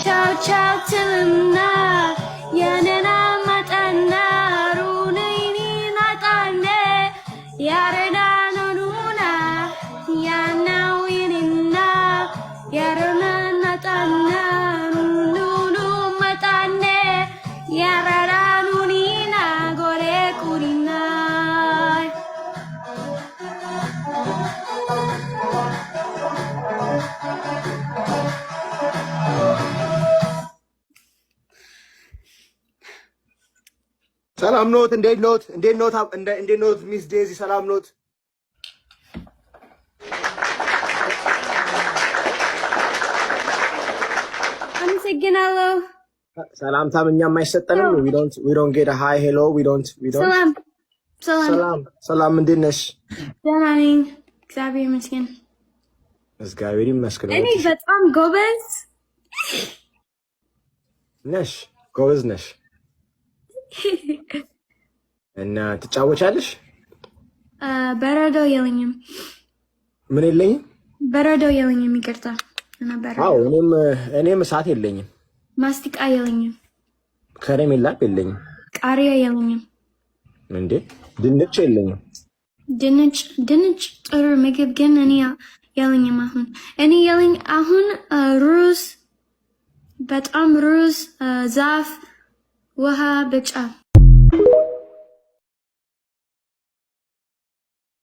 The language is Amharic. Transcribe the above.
ciao ciao tilna yanena matana runini natane yarena nonuna yana winina yarena natana nunu matane yarara nunina gore kurina ሰላም ኖት እንዴት ኖት ሚስ ዴዚ ሰላም ኖት አመሰግናለሁ ሰላምታም እኛም አይሰጠንም we don't get a hi hello we don't ሰላም እንዴት ነሽ ደህና ነኝ እግዚአብሔር ይመስገን እግዚአብሔር ይመስገን እኔ በጣም ጎበዝ ነሽ እና ትጫወቻለሽ በረዶ የለኝም ምን የለኝም በረዶ የለኝም ይቅርታ እና በረዶ አዎ እኔም እሳት የለኝም ማስቲቃ የለኝም ከረሜላ የለኝም ቃሪያ የለኝም እንዴ ድንች የለኝም ድንች ጥሩ ምግብ ግን እኔ የለኝም እኔ የለኝ አሁን ሩዝ በጣም ሩዝ ዛፍ ውሃ ብቻ